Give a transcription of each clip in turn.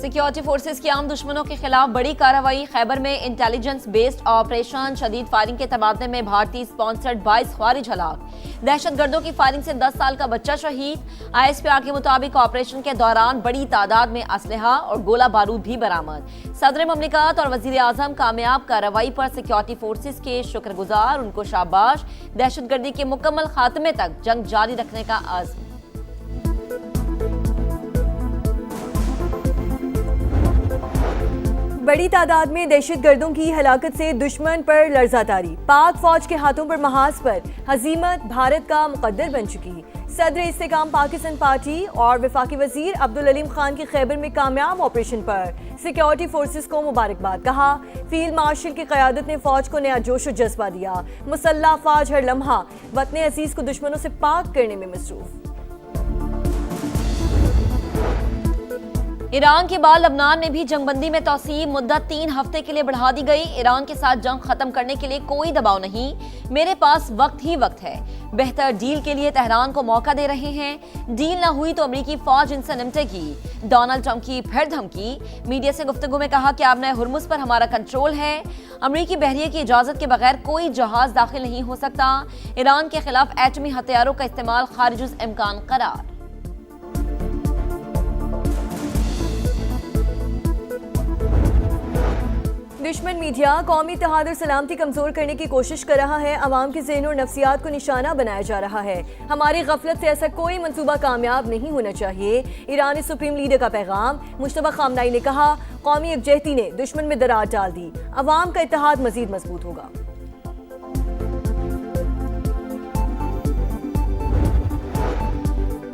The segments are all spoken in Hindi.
सिक्योरिटी फोर्सेस की आम दुश्मनों के खिलाफ बड़ी कार्रवाई। खैबर में इंटेलिजेंस बेस्ड ऑपरेशन, शदीद फायरिंग के तबादले में भारतीय स्पॉन्सर्ड 22 ख्वारिज हलाक। दहशतगर्दों की फायरिंग से 10 साल का बच्चा शहीद। ISPR के मुताबिक ऑपरेशन के दौरान बड़ी तादाद में असलहा और गोला बारूद भी बरामद। सदर ममलिकत और वजीर आजम कामयाब कार्रवाई पर सिक्योरिटी फोर्सेस के शुक्रगुजार, उनको शाबाश। दहशतगर्दी के मुकम्मल खात्मे तक जंग जारी रखने का आज़म। बड़ी तादाद में दहशतगर्दों की हलाकत से दुश्मन पर लर्जा तारी। पाक फौज के हाथों पर महाज पर हजीमत भारत का मुकद्दर बन चुकी। सदर इस्तेकाम पाकिस्तान पार्टी और वफाकी वजीर अब्दुल अलीम खान की खैबर में कामयाब ऑपरेशन पर सिक्योरिटी फोर्सेस को मुबारकबाद। कहा, फील्ड मार्शल की क़यादत ने फौज को नया जोश और जज्बा दिया। मुसल्लह फौज हर लम्हा वतन अजीज को दुश्मनों से पाक करने में मसरूफ। ईरान के बाद लबनान में भी जंगबंदी में तौसीह, मुद्दत 3 हफ्ते के लिए बढ़ा दी गई। ईरान के साथ जंग खत्म करने के लिए कोई दबाव नहीं, मेरे पास वक्त ही वक्त है। बेहतर डील के लिए तेहरान को मौका दे रहे हैं। डील न हुई तो अमेरिकी फौज इनसे निपटेगी। डोनाल्ड ट्रंप की फिर धमकी। मीडिया से गुफ्तगू में कहा कि आबना हुर्मुज पर हमारा कंट्रोल है। अमेरिकी बहरिये की इजाजत के बगैर कोई जहाज दाखिल नहीं हो सकता। ईरान के खिलाफ एटमी हथियारों का इस्तेमाल खारिजुल इम्कान करार। दुश्मन मीडिया कौमी इत्तेहाद और सलामती कमजोर करने की कोशिश कर रहा है। अवाम के ज़हन और नफ्सियात को निशाना बनाया जा रहा है। हमारी गफलत से ऐसा कोई मंसूबा कामयाब नहीं होना चाहिए। ईरानी सुप्रीम लीडर का पैगाम। मुश्तबा खामनाई ने कहा, कौमी यकजहती ने दुश्मन में दरार डाल दी। अवाम का इत्तेहाद मजीद मजबूत होगा।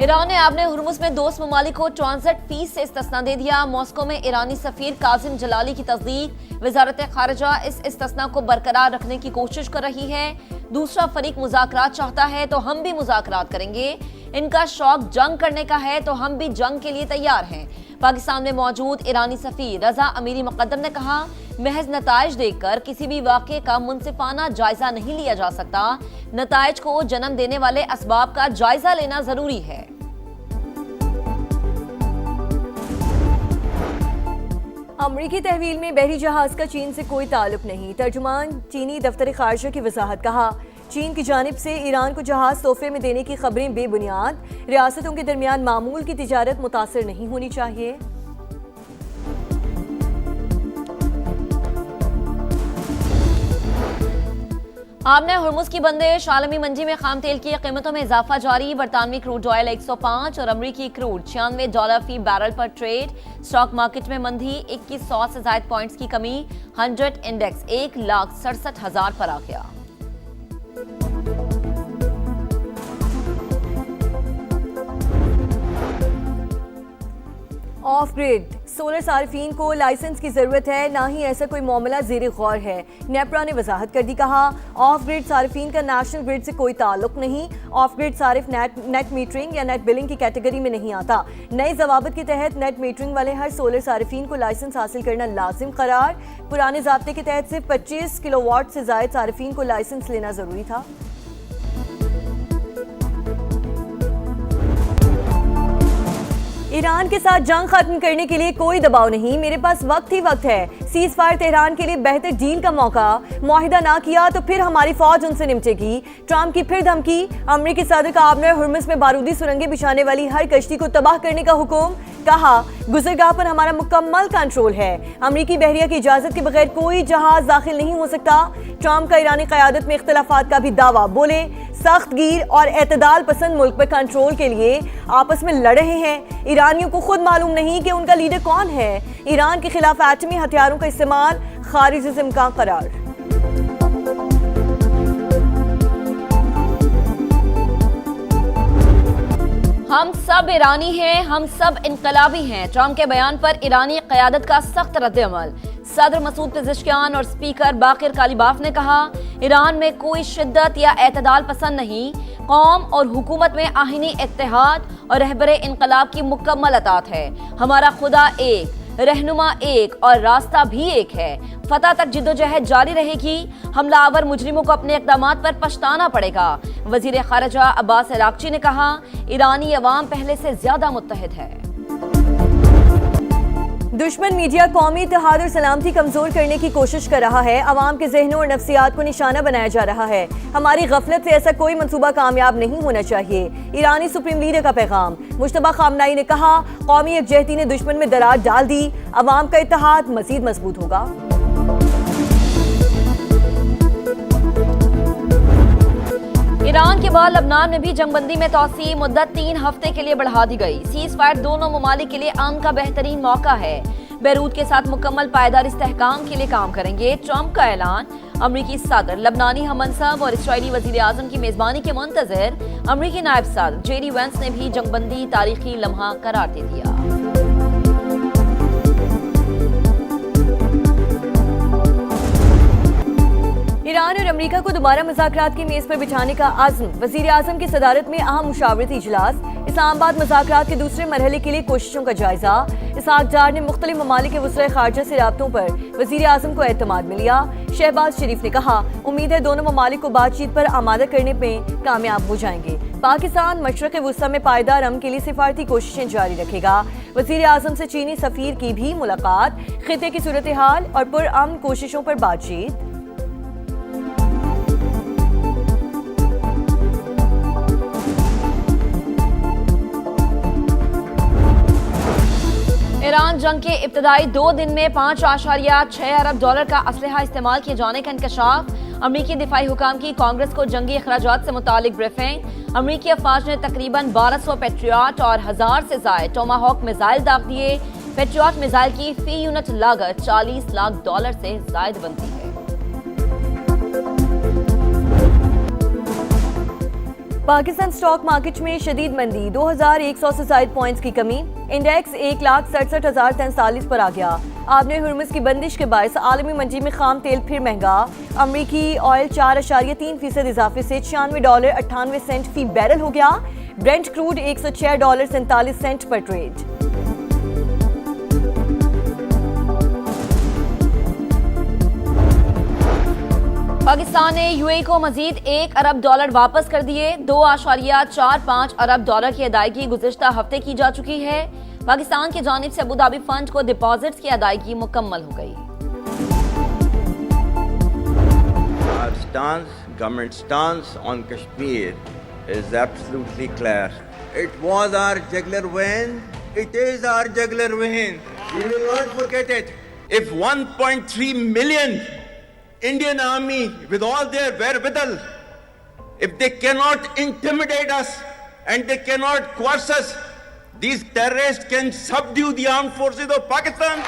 ईरान ने आबने हुर्मुज में दोस्त ममालिक को ट्रांजिट फीस से इस्तिस्ना दे दिया। मॉस्को में ईरानी सफीर काजिम जलाली की तस्दीक। वजारत खारजा इस इस्तिस्ना को बरकरार रखने की कोशिश कर रही है। दूसरा फरीक मुज़ाकरात चाहता है तो हम भी मुज़ाकरात करेंगे। इनका शौक जंग करने का है तो हम भी जंग के लिए तैयार हैं। पाकिस्तान में मौजूद ईरानी सफीर रजा अमीरी मुकद्दम ने कहा, महज नताइज देखकर किसी भी वाक़े का मुनसिफाना जायजा नहीं लिया जा सकता। नताइज को जन्म देने वाले असबाब का जायजा लेना जरूरी है। अमरीकी तहवील में बहरी जहाज का चीन से कोई ताल्लुक नहीं। तर्जुमान चीनी दफ्तर खारजा की वजाहत। कहा, चीन की जानिब से ईरान को जहाज तोहफे में देने की खबरें बेबुनियाद। रियासतों के दरमियान मामूल की तिजारत मुतासर नहीं होनी चाहिए। आबना हुर्मुज की बंदिश। आलमी मंडी में खाम तेल की कीमतों में इजाफा जारी। बरतानवी क्रूड ऑयल 105 और अमरीकी क्रूड $96 फी बैरल पर ट्रेड। स्टॉक मार्केट में मंदी। 2100 से ज्यादा पॉइंट्स की कमी। 100 इंडेक्स 1,67,000 पर आ गया। ऑफ ग्रिड सोलर सार्फिन को लाइसेंस की जरूरत है, ना ही ऐसा कोई मामला ज़ेरे गौर है। नेपरा ने वजाहत कर दी। कहा, ऑफ ग्रिड सार्फिन का नेशनल ग्रिड से कोई ताल्लुक नहीं। ऑफ ग्रिड सारिफ नेट मीटरिंग या नेट बिलिंग की कैटेगरी में नहीं आता। नए जवाबत के तहत नेट मीटरिंग वाले हर सोलर सार्फिन को लाइसेंस हासिल करना लाजिम करार। पुराने ज़ाब्ते के तहत सिर्फ 25 किलोवाट से ज़ायद सार्फिन को लाइसेंस लेना जरूरी था। ईरान के साथ जंग खत्म करने के लिए कोई दबाव नहीं, मेरे पास वक्त ही वक्त है। सीज फायर तेहरान के लिए बेहतर डील का मौका। मुआहिदा ना किया तो फिर हमारी फौज उनसे निपटेगी। ट्रंप की फिर धमकी। अमरीकी सदर का आबना हुर्मुज में बारूदी सुरंगें बिछाने वाली हर कश्ती को तबाह करने का हुक्म। कहा, गुजरगाह पर हमारा मुकम्मल कंट्रोल है। अमरीकी बहरिया की इजाजत के बगैर कोई जहाज दाखिल नहीं हो सकता। ट्रंप का ईरानी क़यादत में इख्तिलाफात का भी दावा। बोले, सख्त गिर और एतदाल पसंद मुल्क पर कंट्रोल के लिए आपस में लड़ रहे हैं। ईरानियों को खुद मालूम नहीं कि उनका लीडर कौन है। ईरान के खिलाफ एटमी हथियारों का इस्तेमाल खारिजुल इम्कान करार। हम सब ईरानी हैं, हम सब इनकलाबी हैं। ट्रंप के बयान पर ईरानी क़यादत का सख्त रद्द-ए-अमल। सदर मसूद पेज़ेश्कियान और स्पीकर बाकिर कालिबाफ ने कहा, ईरान में कोई शिद्दत या एतदाल पसंद नहीं। कौम और हुकूमत में आहीनी इत्तेहाद और रहबरे इनकलाब की मुकम्मल अतात है। हमारा खुदा एक, रहनुमा एक और रास्ता भी एक है। फतह तक जिद्दोजहद जारी रहेगी। हमलावर मुजरिमों को अपने इक़दामात पर पछताना पड़ेगा। वज़ीर ख़ारिजा अब्बास अराग़ची ने कहा, ईरानी अवाम पहले से ज्यादा मुत्तहिद है। दुश्मन मीडिया कौमी इत्तेहाद और सलामती कमजोर करने की कोशिश कर रहा है। अवाम के जहनों और नफ्सियात को निशाना बनाया जा रहा है। हमारी गफलत से ऐसा कोई मंसूबा कामयाब नहीं होना चाहिए। ईरानी सुप्रीम लीडर का पैगाम। मुश्तबा खामनाई ने कहा, कौमी यकजहती ने दुश्मन में दरार डाल दी, अवाम का इत्तेहाद मजीद मजबूत होगा। ईरान के बाद लबनान में भी जंगबंदी में तौसी मुद्दत 3 हफ्ते के लिए बढ़ा दी गई। सीज फायर दोनों ममालिक के लिए अमन का बेहतरीन मौका है। बैरूत के साथ मुकम्मल पायदार इस्तेहकाम के लिए काम करेंगे, ट्रंप का ऐलान। अमरीकी सदर लबनानी हममनसब और इसराइली वजीर आजम की मेजबानी के मुंतजर अमरीकी नायब सदर जेडी वेंस ने भी जंगबंदी तारीखी लम्हा करार दे दिया। ईरान और अमेरिका को दोबारा मुज़ाकरात की मेज पर बिठाने का आज़म। वज़ीर आज़म की सदारत में अहम मुशावरती इजलास। इस्लामाबाद मुज़ाकरात के दूसरे मरहले के लिए कोशिशों का जायजा। इसहाक डार ने मुख्तलिफ ममालिक के वज़ीर ख़ारजा से राब्तों पर वज़ीर आज़म को एतमाद में लिया। शहबाज शरीफ ने कहा, उम्मीद है दोनों ममालिक को बातचीत पर आमादा करने में कामयाब हो जाएंगे। पाकिस्तान मशरक़ वुस्ता में पायदार अमन के लिए सिफारती कोशिशें जारी रखेगा। वज़ीर आज़म से चीनी सफ़ीर की भी मुलाकात। खिते की सूरत हाल और पुरअमन कोशिशों पर बातचीत। ईरान जंग के इब्तदाई 2 दिन में $5.6 अरब का असलहा इस्तेमाल किए जाने का इंकशाफ। अमरीकी दिफाई हुकाम की कांग्रेस को जंगी अखराजात से मुतालिक ब्रीफिंग। अमरीकी अफवाज ने तकरीबन 1200 पेट्रियट और 1000 से ज़ायद टोमाहॉक मिसाइल दाग दिए। पेट्रियट मिसाइल की फी यूनिट लागत $40 लाख से ज़ायद बनती है। पाकिस्तान स्टॉक मार्केट में शदीद मंदी, 2100 से ज़ायद पॉइंट्स की कमी। इंडेक्स 1,67,043 पर आ गया। आबने हुर्मुज़ की बंदिश के बायस आलमी मंडी में खाम तेल फिर महंगा। अमरीकी ऑयल 4.3% इजाफे से $96.98 फी बैरल हो गया। ब्रेंट क्रूड $106.47 पर ट्रेड। पाकिस्तान ने यूएई को मजीद $1 अरब वापस कर दिए। $2.45 अरब की अदायगी गुज़िश्ता हफ्ते की जा चुकी है। पाकिस्तान की जानिब से अबू धाबी फंड को डिपॉजिट्स की अदायगी मुकम्मल हो गई। Our stance, government stance on Kashmir is absolutely clear. It was our jugular vein. It is our jugular vein. We will not forget it. If 1.3 million Indian army with all their wherewithal, if they cannot intimidate us and they cannot coerce us, these terrorists can subdue the armed forces of Pakistan.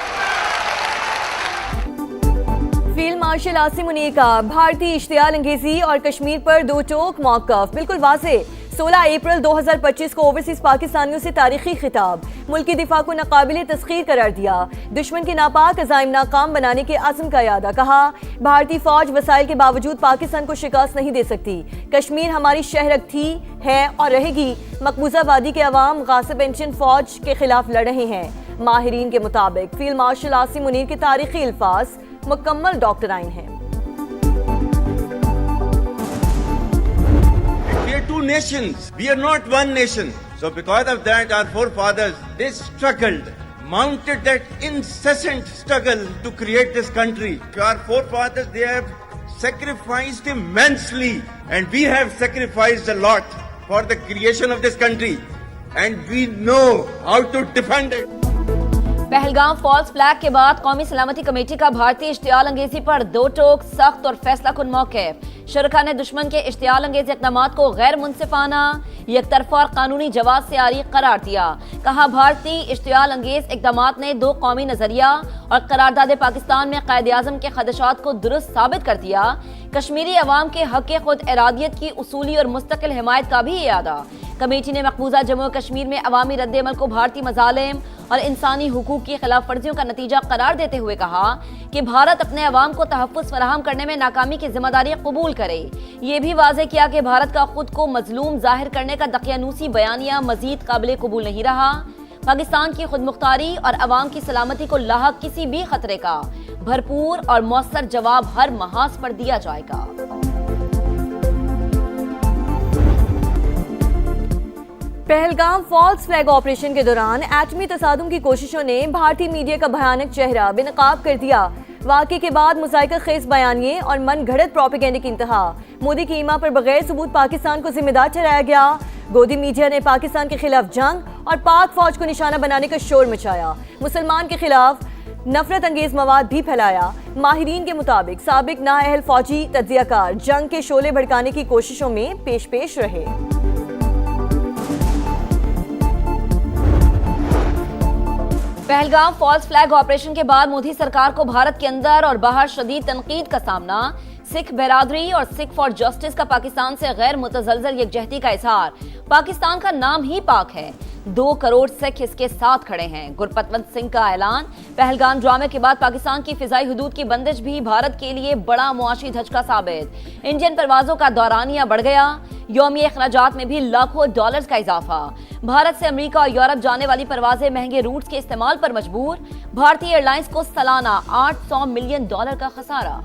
Field marshal Asim Munir का भारतीय इश्तियाल अंगेजी और कश्मीर पर दो टोक मौक़िफ़। बिल्कुल वाज़ेह, 16 अप्रैल 2025 को ओवरसीज पाकिस्तानियों से तारीखी खिताब। मुल्की दिफा को नाकाबिले तस्खीर करार दिया। दुश्मन के नापाक अज़ाइम नाकाम बनाने के अज़्म का यादा। कहा, भारतीय फौज वसाइल के बावजूद पाकिस्तान को शिकस्त नहीं दे सकती। कश्मीर हमारी शहरक थी, है और रहेगी। मकबूजा वादी के अवाम गासिब इंडियन फौज के खिलाफ लड़ रहे हैं। माहिरीन के मुताबिक फील्ड मार्शल आसिम मुनीर के तारीखी अल्फाज मुकम्मल डॉक्टराइन हैं। We are two nations. We are not one nation. So because of that, our forefathers, they struggled, mounted that incessant struggle to create this country. Our forefathers, they have sacrificed immensely, and we have sacrificed a lot for the creation of this country. And we know how to defend it. Pahalgam false flag के बाद कौमी सलामती कमेटी का भारतीय इश्तियाल अंगेजी पर दो टोक सख्त और फैसला कुन मौक़िफ़। शुरका ने दुश्मन के इश्तियाल अंगेज इक़दामात को गैर मुनसिफाना, एकतरफा और कानूनी जवाब से आरी करार दिया। कहा, भारतीय इश्तियाल अंगेज इक़दामात ने दो कौमी नजरिया और करारदाद पाकिस्तान में क़ायद आज़म के खदशात को दुरुस्त साबित कर दिया। कश्मीरी अवाम के हक़ खुद इरादियत की उसूली और मुस्तकिल हिमायत का भी इरादा। कमेटी ने मकबूजा जम्मू कश्मीर में अवामी रद्द-ए-अमल को भारतीय मज़ालिम और इंसानी हुकूक की खिलाफ वर्जियों का नतीजा करार देते हुए कहा कि भारत अपने अवाम को तहफ़्फ़ुज़ फराहम करने में नाकामी की जिम्मेदारी कबूल करे। ये भी वाज़ेह किया कि भारत का खुद को मजलूम जाहिर करने का दकियानूसी बयानिया मजीद काबिल कबूल नहीं रहा। पाकिस्तान की खुद मुख्तारी और अवाम की सलामती को लाहक किसी भी खतरे का भरपूर और मौसर जवाब हर महाज पर दिया जाएगा। पहलगाम फॉल्स फ्लैग ऑपरेशन के दौरान एटमी तसादुम की कोशिशों ने भारतीय मीडिया का भयानक चेहरा बेनकाब कर दिया। वाक़े के बाद मुज़ाहिका खेज बयानिए और मन घड़त प्रोपेगेंडे की इंतहा। मोदी की ईमा पर बगैर सबूत पाकिस्तान को जिम्मेदार ठहराया गया। गोदी मीडिया ने पाकिस्तान के खिलाफ जंग और पाक फौज को निशाना बनाने का शोर मचाया। मुसलमान के खिलाफ नफरत अंगेज मवाद भी फैलाया। माहिरीन के मुताबिक साबिक नाअहल फौजी तज्जियाकार जंग के शोले भड़काने की कोशिशों में पेश रहे। पहलगाम फॉल्स फ्लैग ऑपरेशन के बाद मोदी सरकार को भारत के अंदर और बाहर शदीद तनकीद का सामना। सिख बिरादरी और सिख फॉर जस्टिस का पाकिस्तान से गैर मुतज़लज़ल यकजहती का इजहार। पाकिस्तान का नाम ही पाक है, 2 करोड़ सिख इसके साथ खड़े हैं। गुरपतवंत सिंह का ऐलान। पहलगाम ड्रामे के बाद पाकिस्तान की फिजाई हुदूद की बंदिश भी भारत के लिए बड़ा मुआशी धचका साबित। इंडियन परवाजों का दौरानिया बढ़ गया। यौमी अखराजात में भी लाखों डॉलर्स का इजाफा। भारत से अमेरिका और यूरोप जाने वाली परवाजें महंगे रूट्स के इस्तेमाल पर मजबूर। भारतीय एयरलाइंस को सालाना $800 मिलियन का खसारा।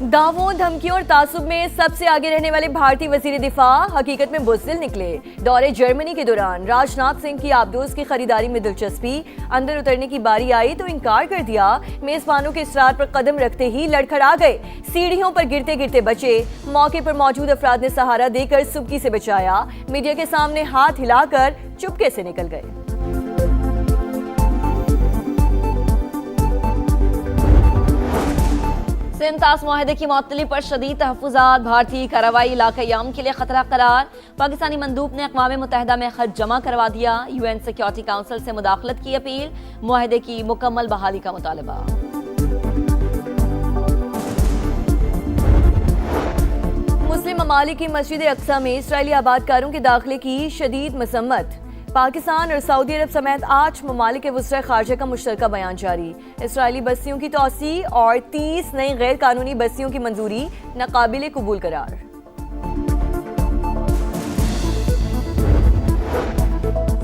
दावों, धमकियों और तासुब में सबसे आगे रहने वाले भारतीय वजीर दिफा हकीकत में बुज़दिल निकले। दौरे जर्मनी के दौरान राजनाथ सिंह की आबदोज की खरीदारी में दिलचस्पी। अंदर उतरने की बारी आई तो इनकार कर दिया। मेजबानों के इसरार पर कदम रखते ही लड़खड़ा गए। सीढ़ियों पर गिरते गिरते बचे। मौके पर मौजूद अफराद ने सहारा देकर सुबकी से बचाया। मीडिया के सामने हाथ हिलाकर चुपके से निकल गए। सिंध-तास मुआहदे की मअतली पर शदीद तहफ़्फ़ुज़ात। भारतीय कार्रवाई इलाक़ाई-ए-अमन के लिए खतरा करार। पाकिस्तानी मंदूब ने अक़वाम मुत्तहिदा में ख़त जमा करवा दिया। UN सिक्योरिटी काउंसिल से मुदाखलत की अपील। मुआहदे की मुकम्मल बहाली का मुतालबा। मुस्लिम ममालिक की मस्जिद अक्सा में इसराइली आबादकारों के दाखिले की शदीद मसम्मत। पाकिस्तान और सऊदी अरब समेत 8 ममालिक के वज़ीर ख़ारिजा का मुश्तरका बयान जारी। इसराइली बस्तियों की तोसी और 30 नई गैर कानूनी बस्तियों की मंजूरी नाकाबिले कबूल करार।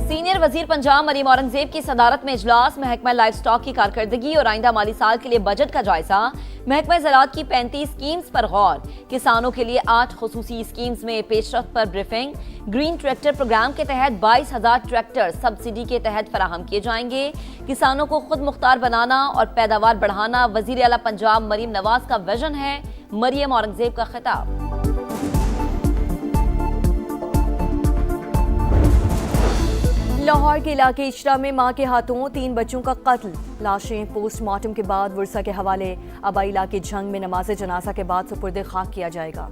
सीनियर वजीर पंजाब मरीम औरंगजेब की सदारत में इजलास। महकमा लाइफ स्टॉक की कारकर्दगी और आइंदा माली साल के लिए बजट का जायजा। महकमा ज़राअत की 35 स्कीम्स पर गौर। किसानों के लिए 8 खुसूसी स्कीम्स में पेशरफ्त पर ब्रीफिंग। ग्रीन ट्रैक्टर प्रोग्राम के तहत 22,000 ट्रैक्टर सब्सिडी के तहत फराहम किए जाएंगे। किसानों को खुद मुख्तार बनाना और पैदावार बढ़ाना वजीर आला पंजाब मरीम नवाज का विजन है। मरियम औरंगजेब का खिताब। लाहौर के इलाके इशरा में मां के हाथों 3 बच्चों का कत्ल। लाशें पोस्टमार्टम के बाद वर्सा के हवाले। आबाई इलाके जंग में नमाज जनाजा के बाद सुपुर्द खाक किया जाएगा।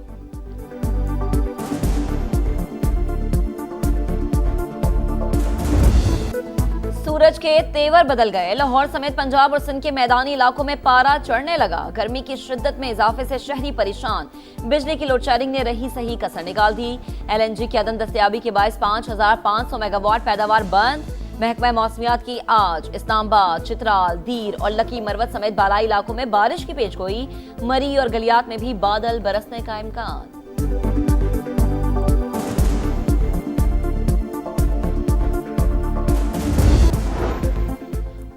सूरज के तेवर बदल गए। लाहौर समेत पंजाब और सिंध के मैदानी इलाकों में पारा चढ़ने लगा। गर्मी की शिद्दत में इजाफे से शहरी परेशान। बिजली की लोड शेडिंग ने रही सही कसर निकाल दी। LNG की अदम दस्तयाबी के बायस 5,500 मेगावाट पैदावार बंद। महकमा मौसमियात की आज इस्लामाबाद, चित्राल, दीर और लकी मरवत समेत बालाई इलाकों में बारिश की पेशगोई। मरी और गलियात में भी बादल बरसने का इम्कान।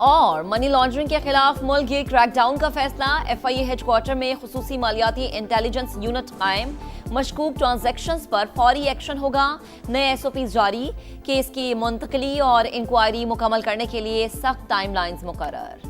और मनी लॉन्ड्रिंग के खिलाफ मुल्की क्रैकडाउन का फैसला। FIA हेडक्वार्टर में खुसूसी मालियाती इंटेलिजेंस यूनिट कायम। मशकूक ट्रांजैक्शंस पर फौरी एक्शन होगा। नए SOPs जारी। केस की मुंतकली और इंक्वायरी मुकम्मल करने के लिए सख्त टाइमलाइंस मुकर्रर।